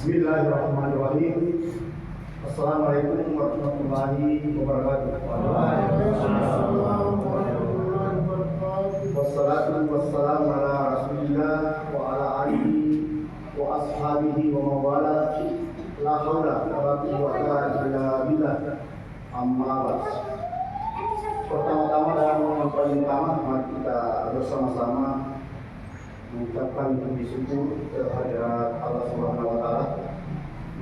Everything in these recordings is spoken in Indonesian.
Bismillahirrahmanirrahim. Assalamualaikum warahmatullahi wabarakatuh. Wassalatu wassalamu ala rasulillah wa ala alihi wa ashabihi wa mawala. La haula wa la quwwata illa billah. Amma ba'd. Pertama-tama dan yang paling utama, mari kita bersama-sama mengucapkan puji syukur kehadirat Allah Subhanahu wa taala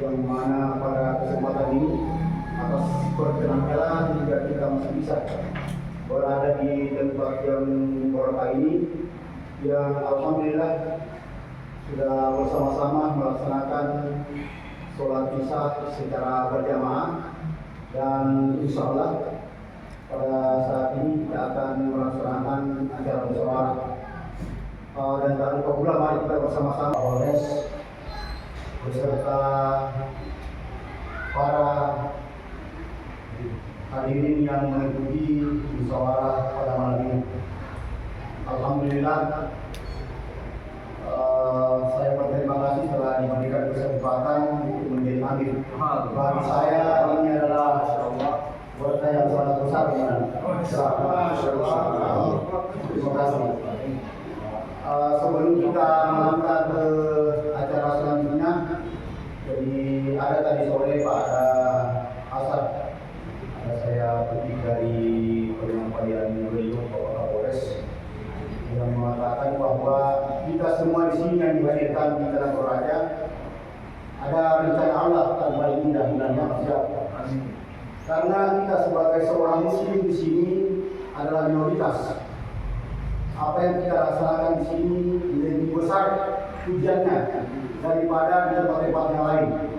yang mana pada kesempatan ini atas perkenan hingga kita masih bisa berada di tempat yang berkah ini, yang alhamdulillah sudah bersama-sama melaksanakan sholat isya secara berjamaah, dan insya Allah pada saat ini kita akan melaksanakan acara musyawarah. Dan tak lupa pula mari kita bersama-sama Polres beserta para hadirin yang mengikuti musyawarah pada malam ini. Alhamdulillah, saya berterima kasih telah diberikan kesempatan untuk menjadi amir. Bagi saya ini adalah berkah yang sangat besar. Terima kasih. Sebelum kita melangkah ke acara selanjutnya, jadi ada tadi sore pada asar ada saya petik dari penyampaian beliau Bapak Kapolres yang mengatakan bahwa kita semua di sini yang dihadirkan di Tanah Toraja ada rencana Allah terbaik mudah-mudahan siap. Karena kita sebagai seorang muslim di sini adalah minoritas. Apa yang kita laksanakan di sini lebih besar tujuannya daripada di tempat-tempat yang lain.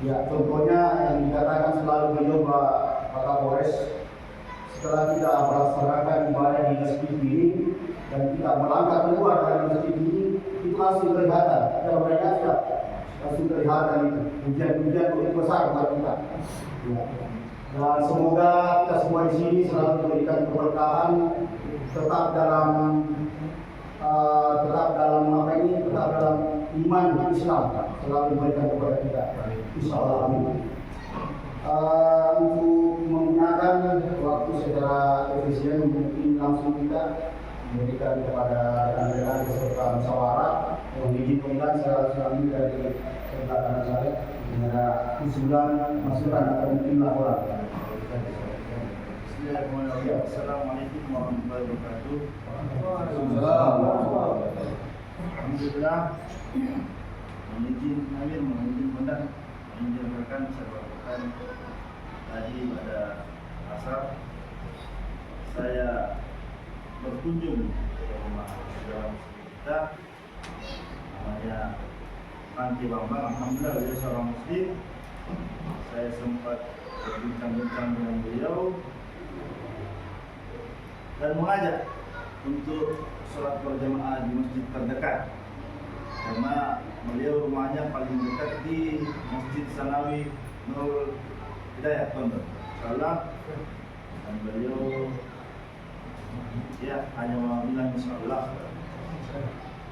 Ya, contohnya yang dikatakan selalu beliau Pak Kapolres, setelah kita melaksanakan ibadah di masjid ini dan kita melangkah keluar dari masjid ini, itu langsung kelihatan. Kita berada siap, langsung kelihatan itu tujuan-tujuan lebih besar buat kita. Ya. Dan semoga kita semua di sini selalu diberikan keberkahan, tetap dalam iman Islam, selalu diberikan kepada kita. Insyaallah amin. Untuk menggunakan waktu secara efisien, mungkin langsung kita memberikan kepada rekan-rekan peserta musyawarah yang diizinkan secara langsung dari kanan saya ada usulan, masukan atau mungkin laporan. Assalamualaikum warahmatullahi wabarakatuh. Alhamdulillah, menizin amir, menizin komandan, menizin rekan serta tadi pada asar saya berkunjung ke rumah saudara kita namanya Panti Bambang. Alhamdulillah beliau seorang muslim. Saya sempat berbincang-bincang dengan beliau dan mengajak untuk sholat berjamaah di masjid terdekat, karena beliau rumahnya paling dekat di Masjid Sanawi Nurul Hidayat Pondok Salah, dan beliau ya hanya bilang insyaallah,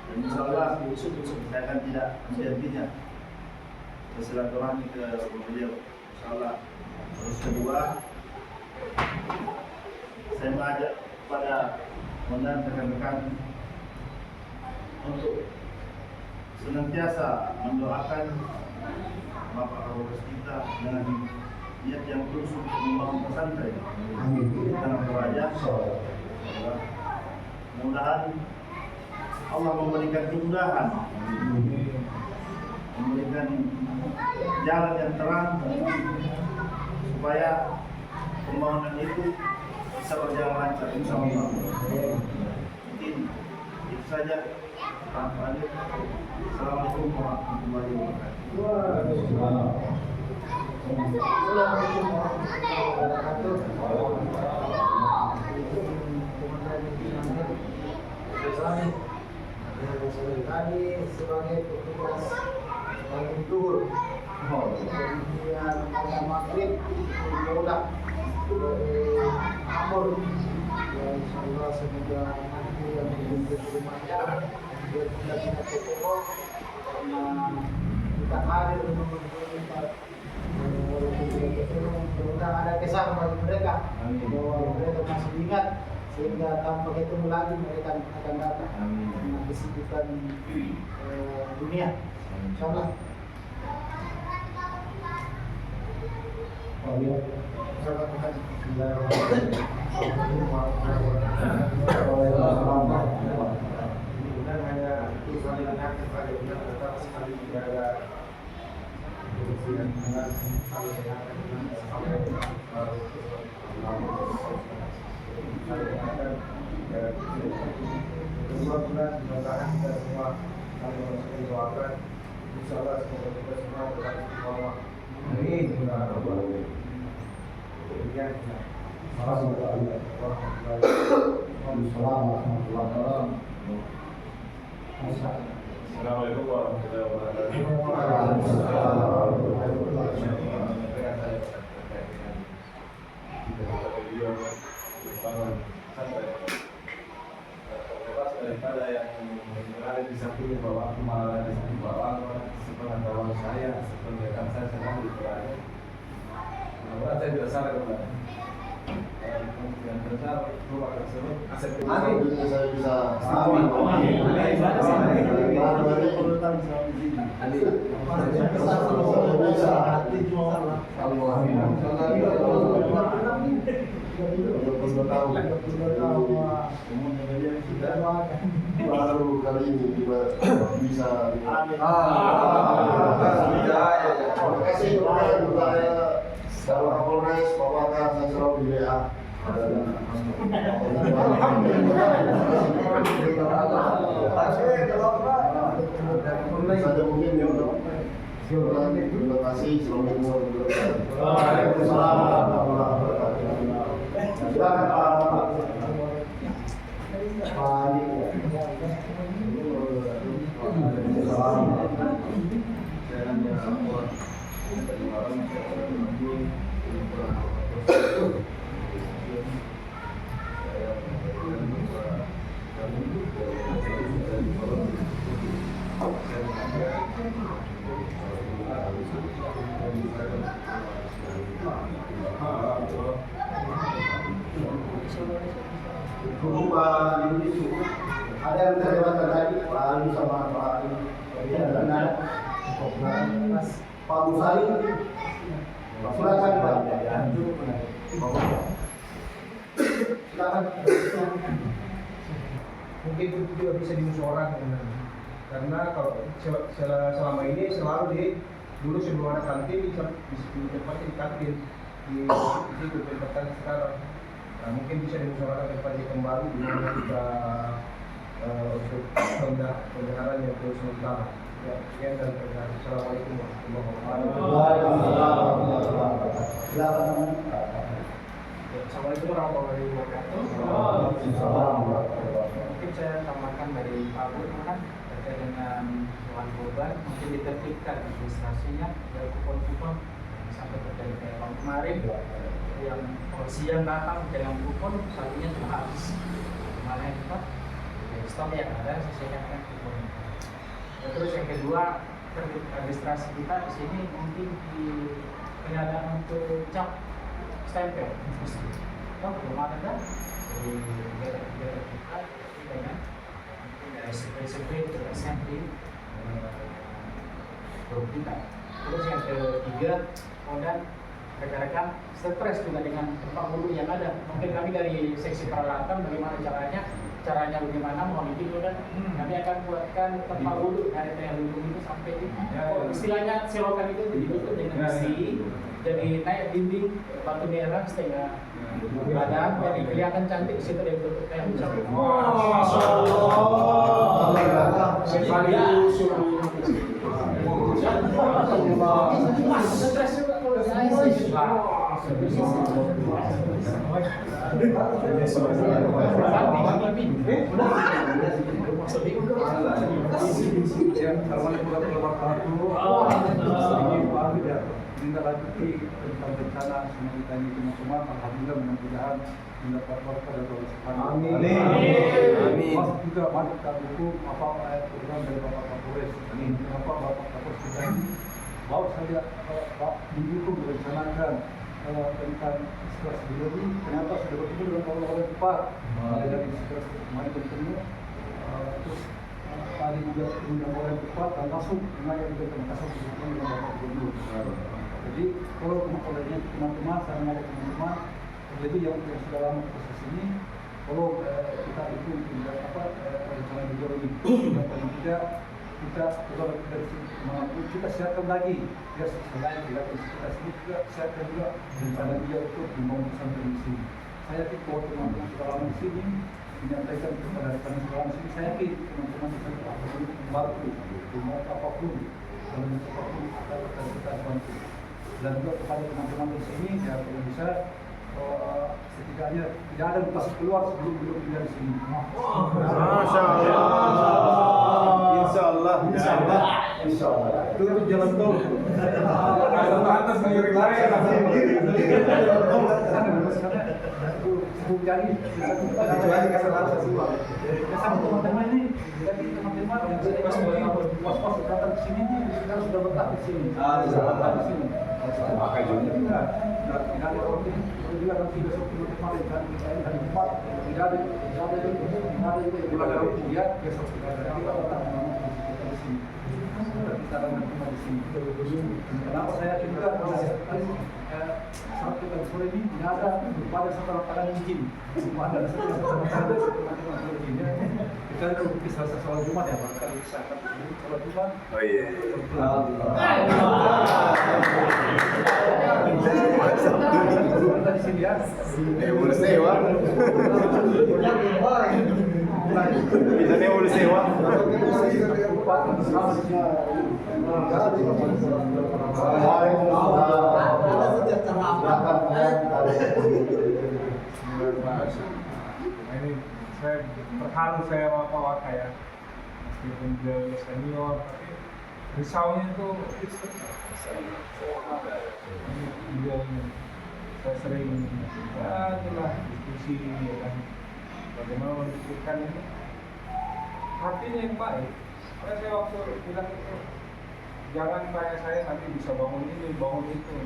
dan insyaallah saya akan tidak menjadinya bersilaturahmi ke beliau insyaallah. Terus kedua, saya mengajak kepada komandan rekan-rekan untuk senantiasa mendoakan Bapak Kapolres kita dengan niat yang tulus untuk membangun pesantren di Tanah Toraja. Mudah-mudahan Allah memberikan kemudahan, memberikan jalan yang terang supaya pembangunan itu bisa berjalan lancar, insyaallah. Mungkin itu saja. Assalamualaikum warahmatullahi wabarakatuh. Tadi sebagai petugas Guntur, kemudian pada maghrib Yoda Amor, dan insyaallah semoga nanti yang menjadi rumahnya biar kita tidak kecewa karena kita hadir untuk bermanfaat. Mudah ada kesan bagi mereka bahwa mereka masih ingat sehingga tanpa ketemu lagi mereka akan datang dengan kesibukan dunia. Insyaallah. Kemudian hanya itu saling ingatkan pada benar tetap sekali menjaga kebersihan dengan saling ingatkan dengan sampai baru saling ingatkan menjaga kebersihan. Kedua bulan mudah-mudahan kita semua saling merasakan doakan. Insyaallah semoga kita semua tetap istiqomah. Amin. Demikian. Assalamualaikum warahmatullahi wabarakatuh. Assalamualaikum warahmatullahi daripada yang berada di samping bahwa aku malah di samping bawah sepengetahuan saya, sepengetahuan saya sedang diperoleh. Mudah-mudahan saya tidak salah kembali. Yang besar rumah tersebut aset Amin. saya bisa Amin. baru kali ini bisa. Terima kasih kepada Bapak Kapolres, Bapak Kapolres selalu di WA. Saja mungkin ya. Terima kasih. Assalamualaikum Waalaikumsalam warahmatullahi wabarakatuh. Silakan Pak Yudi, ada yang terlewatkan tadi Pak Ali sama Pak Ali. Pak Musari, silakan Pak. Silakan. Mungkin itu juga bisa dimusyawarahkan karena kalau selama ini selalu dulu sebelum ada kantin di tempat di kantin di tempat sekarang. Nah, mungkin bisa dimusyawarahkan kepada kembali di mana kita untuk pembenaran yang terus sementara. Ya, sekian dan terima kasih. Assalamualaikum warahmatullahi wabarakatuh. Waalaikumsalam. Silakan. Assalamualaikum warahmatullahi wabarakatuh. Waalaikumsalam. Mungkin saya tambahkan dari Pak Burhan terkait dengan hewan kurban, mungkin ditertibkan administrasinya dari kupon-kupon sampai terjadi kayak tahun kemarin yang siang datang dengan kupon, satunya sudah habis. Kemarin Pak, stok yang ada sesuaikan dengan kupon. Terus yang kedua, tertib administrasi kita di sini mungkin di pengadaan untuk cap stempel. Kalau belum ada kan? Jadi negara kita dengan SMP itu SMP grup kita. Terus yang ketiga, kemudian rekan-rekan stres juga dengan tempat wudhu yang ada. Mungkin kami dari seksi peralatan bagaimana caranya bagaimana mohon izin kan kami akan buatkan tempat wudhu dari lindung itu sampai istilahnya selokan itu ditutup dengan besi, jadi naik dinding batu merah setengah badan, jadi kelihatan cantik di situ dia tutup kayak sampai. Masya Allah. Stres juga kalau saya. Menindaklanjuti tentang bencana semua kita ini semua alhamdulillah mudah-mudahan mendapat berkah dari Allah Subhanahu wa taala. Amin. Masuk juga banyak buku apa ayat Quran dari Bapak Kapolres. Amin. Bapak Kapolres kita baru saja mendukung merencanakan tentang istilah sebelum ini, ternyata sudah bertemu dengan orang-orang cepat dari istilah kemarin bertemu, terus tadi juga dengan orang cepat dan langsung mengajar juga terima kasih dengan Bapak Gubernur. Jadi kalau teman-teman, saya mengajak teman-teman, lebih yang sudah lama proses ini, kalau kita itu rencana beliau ini, paling tidak kita kita siapkan lagi, ya selain kita juga siapkan juga rencana beliau itu membangun sampai di sini. Saya yakin bahwa teman-teman sudah lama di sini menyampaikan kepada rekan sekolah sini, saya yakin teman-teman bisa membantu dengan apapun, kalau apapun kita bantu. Dan juga kepada teman-teman di sini, ya kalau bisa setidaknya tidak ada luka keluar sebelum belum tinggal di sini. Masya Allah. Insya Allah. Insya Allah. Insya Allah. Itu jalan tol. Kalau atas mengirim saya Jadi Kecuali kesalahan sesuatu. sama teman-teman ini, jadi teman-teman yang was-was datang ke sini, sekarang sudah betah di sini. Sudah betah di sini. Pakai juga. Tidak ada orang ini, juga nanti besok teman-teman dan kita ini hari Jumat, tidak ada ya besok kita betah di sini. Kita akan bertemu di sini. Kenapa saya juga Sabtu dan sore ini tidak ada pada setelah pada izin. Ada teman-teman izinnya. Kita kalau bisa sholat Jumat ya, kalau bisa sholat Jumat. Oh iya. Di sini ya. Boleh sewa. Bisa boleh sewa. Ini saya terharu saya sama Pak Waka ya, meskipun dia senior, tapi risaunya itu saya sering ya itulah diskusi ya kan, bagaimana memikirkan ini hatinya yang baik. Karena saya waktu bilang itu jangan kayak saya nanti bisa bangun ini bangun itu.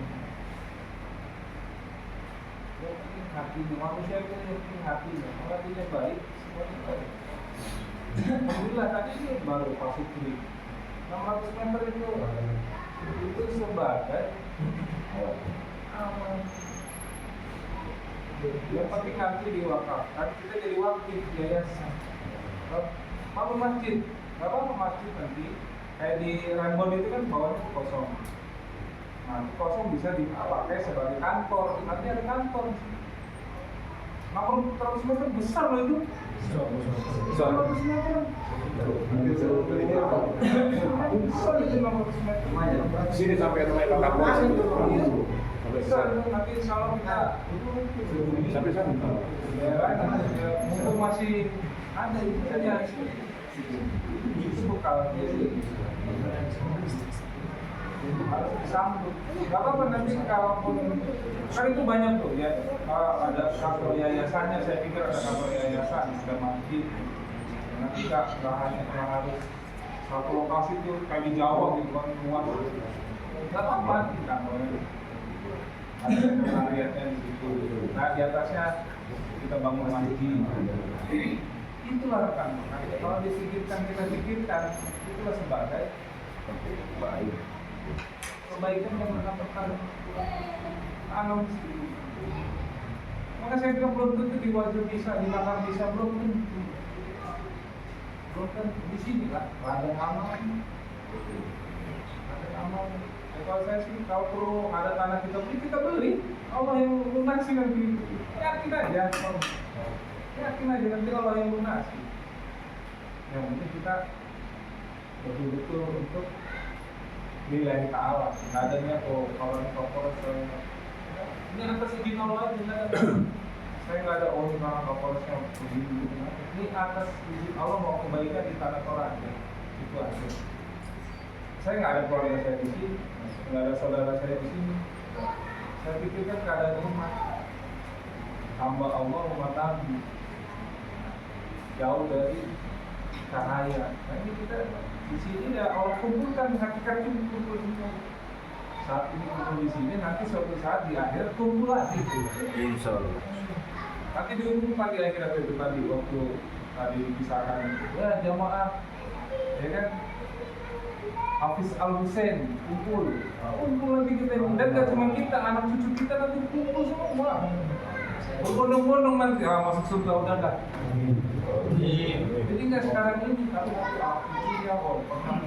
Yang penting hatinya, manusia itu yang penting hatinya. Kalau hatinya baik, semuanya baik. Alhamdulillah tadi ini baru pasuk kiri 600 meter itu sebagai aman. Yang penting nanti diwakafkan, kita jadi wakil yayasan. Bangun masjid, nggak apa-apa masjid nanti kayak di Rambon itu kan bawahnya kosong. Nah itu kosong bisa dipakai sebagai kantor, nanti ada kantor. 600 meter besar loh itu. Besar. 600 meter. Besar itu 600 meter. Sini sampai rumah kantor. Besar itu nanti insya Allah kita Sampai sana. ya mumpung masih ada itu saja. Itu kalau harus disambut. Gak apa-apa nanti kalau kan itu banyak tuh ya, ada kantor yayasannya, saya pikir ada kantor yayasan sudah mati. Nanti lahannya yang harus satu lokasi tuh kayak di Jawa gitu kan luas. Gak apa-apa di kantornya. Ada area-nya di situ. Nah di atasnya kita bangun masjid. Itulah rekan. Nah, kalau disikirkan kita pikirkan, itulah sebagai baik. Kebaikan yang mendapatkan alam sendiri. Maka saya bilang belum tentu di wajah bisa, di belakang bisa belum tentu. Belum tentu di sini lah. Ada amal. Ada amal. Ya, kalau saya sih kalau perlu ada tanah kita beli. Allah yang lunasi nanti. Yakin aja. Yakin aja nanti Allah yang lunasi. Yang penting kita betul-betul untuk nilai ta'ala. Nggak adanya kalau ini atas izin Allah saya nggak ada karena kapolresnya begini. Ini atas izin Allah mau kembalikan di tanah Toraja aja. Itu aja. Saya nggak ada keluarga saya di sini, nggak ada saudara saya di sini. Saya pikirkan keadaan rumah hamba Allah umat Nabi jauh dari cahaya. Nah ini kita di sini ya Allah kumpulkan hakikat kumpul semua. saat ini kumpul di sini, nanti suatu saat di akhir kumpul lagi. Insya Allah. Nanti diumumkan di akhirat itu tadi waktu tadi dipisahkan, ya jamaah, ya kan, Hafiz Al Husain kumpul lagi kita ini. Dan gak cuma kita, anak cucu kita nanti kumpul semua. Berbondong-bondong nanti, masuk surga udah gak? Jadi nggak sekarang ini, tapi nanti cucunya kalau pernah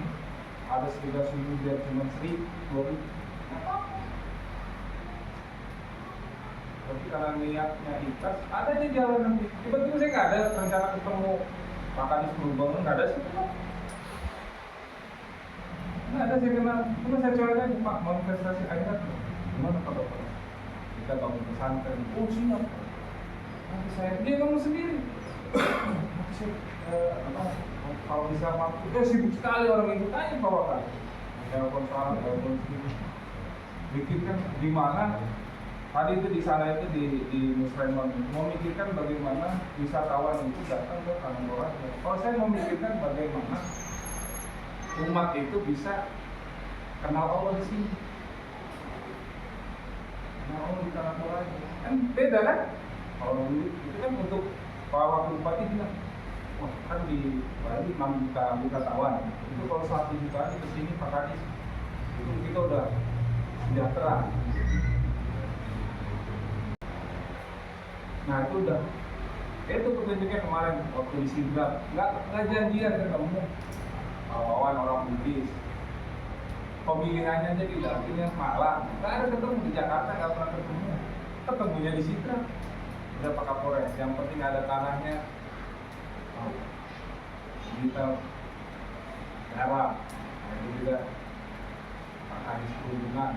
ada 3.000 biar cuma 1.000, 2.000. Tapi karena niatnya ikhlas, ada aja jalan nanti. Tiba-tiba saya nggak ada rencana ketemu makan di sebelum bangun, nggak ada sih. Nggak ada, saya kenal. Cuma saya coba aja, Pak, manifestasi akhirat. Gimana Pak Dokter? Kita bangun pesantren. Oh siap. Nanti dia ngomong sendiri. Nanti saya, kalau bisa waktu, sibuk sekali orang itu tanya Pak Wakil. Telepon salah, telepon sendiri. Bikinkan di mana? Tadi itu di sana itu di Musremon memikirkan bagaimana wisatawan itu datang ke Tanah Toraja. Kalau saya memikirkan bagaimana umat itu bisa kenal Allah di sini, kenal Allah di Tanah Toraja. Kan beda kan? Kalau dulu itu kan untuk Pak Wakil Bupati bilang, wah kan di Bali 6 juta wisatawan. Itu kalau 1 juta ke sini Pak Kadis, itu kita udah sejahtera. Nah itu udah, itu petunjuknya kemarin waktu di Sidrap, nggak janjian ketemu kawan orang Bugis, pemilihannya aja di dapilnya Malang, nggak ada ketemu di Jakarta, nggak pernah ketemunya di Sidrap. Udah Pak Kapolres, yang penting ada tanahnya, kita merah, itu juga Pak Kadis Perhubungan,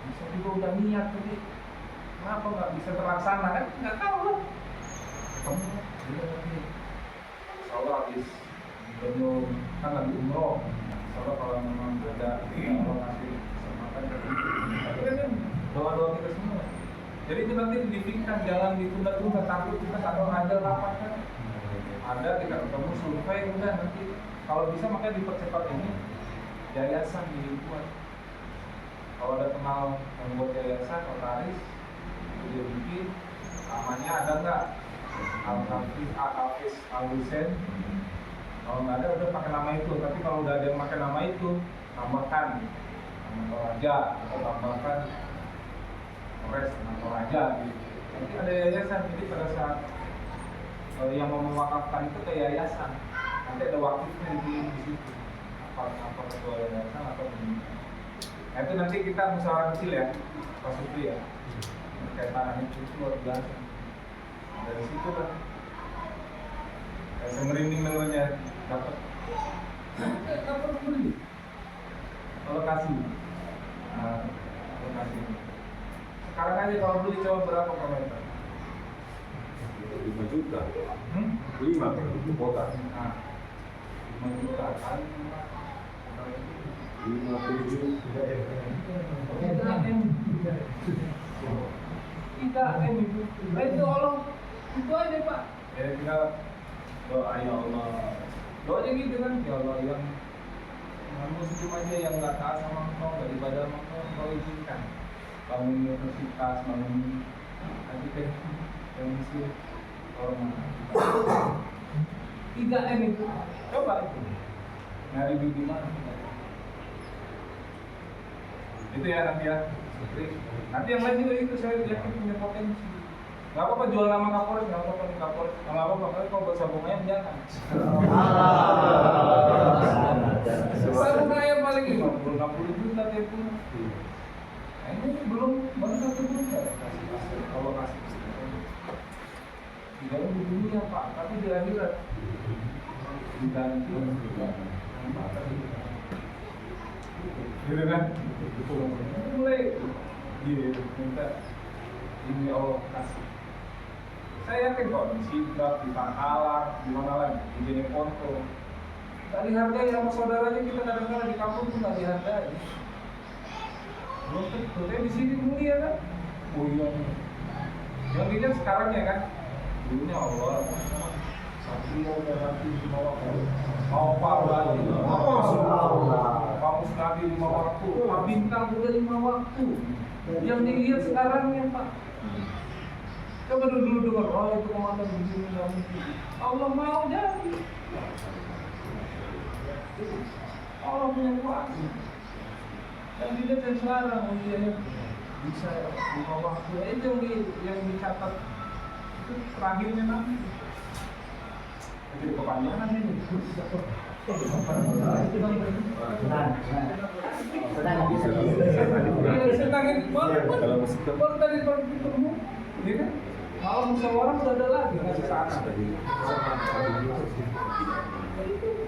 bisa juga udah niat tadi. Kenapa nggak bisa terlaksana kan? Nggak tahu lah. Kamu insya Allah habis penuh kan lagi umroh. Insya Allah kalau memang ada Allah ngasih kesempatan tapi kan doa-doa kita semua. Jadi itu nanti dipikirkan, jangan ditunda-tunda, takut kita kalau ada rapat kan. Ada kita ketemu survei udah nanti kalau bisa makanya dipercepat ini yayasan dibuat. Kalau ada kenal membuat yayasan notaris dia bikin namanya ada nggak Hafiz Al Husain. Kalau nggak ada udah pakai nama itu, tapi kalau udah ada yang pakai nama itu tambahkan nama Toraja atau tambahkan Polres nama Toraja gitu. Nanti ada yayasan, jadi pada saat yang mau mewakafkan itu ke yayasan nanti ada wakifnya di situ apa ketua yayasan atau begini. Nah itu nanti kita musyawarah kecil ya pas itu ya. Kayak tanah itu luar biasa. Dari situ kan saya merinding dengannya dapat beli lokasi. Nah, lokasi. Sekarang aja kalau beli coba berapa per meter? 5 juta. 5 per kota. Nah, 5 juta kan. 3 M itu, itu Allah, itu aja Pak. Ya tinggal doa ya Allah, doanya gitu kan, ya Allah yang muslim aja yang nggak taat sama Engkau, nggak ibadah sama Engkau izinkan. Bangun universitas, bangun nanti deh yang muslim orang 3 M itu, coba itu nyari di mana? Itu ya nanti ya. Nanti yang lain juga itu saya yakin punya potensi. Nggak apa-apa jual nama Kapolres, nggak apa-apa nih Kapolres, nggak apa-apa kalau bersabung ayam jangan. Sabung ayam paling 50-60 juta tiap bulan. Nah ini belum baru 1 juta kalau kasih. Tidak di dunia Pak, tapi di akhirat diganti. Gitu kan? Mulai minta ini Allah kasih. Saya yakin kok di Sidrap, di Tangkalar, di mana lagi, di Jeneponto. Tak dihargai sama saudaranya kita kadang-kadang di kampung pun tak dihargai. Belum tentu, tapi di sini mulia kan? Oh iya. Yang dilihat sekarang ya kan? Dulunya Allah. Satria udah nanti di bawah. Mau Pak berarti. kamu sekali 5 waktu, Pak Bintang juga 5 waktu. Yang dilihat sekarang ya Pak. Coba dulu dengar, oh itu komandan begini nggak mungkin. Allah mau jadi. Allah punya kuasa. Yang dilihat yang sekarang, oh iya ya bisa 5 waktu. Itu yang dicatat itu terakhirnya nanti. Jadi kepanjangan ini. Senangin baru tadi ketemu, ya kan? Malam musyawarah udah ada lagi ngasih sana.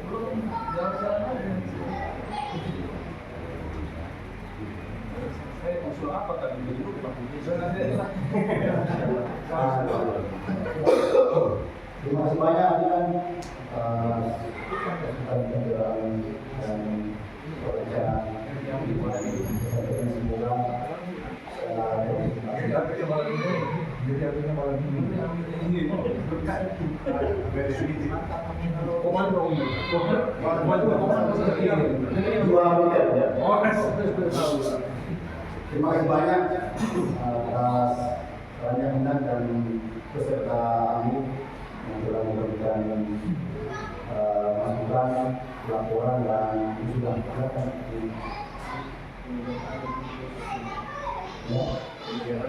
Belum jalan-jalan aja. Saya usul apa tadi? Jadi lupa. Terima kasih banyak kan pencerahan dan perbincangan yang semoga terima kasih banyak atas banyak minat dan peserta ahli yang telah memberikan masukan, laporan dan usulan. Ya.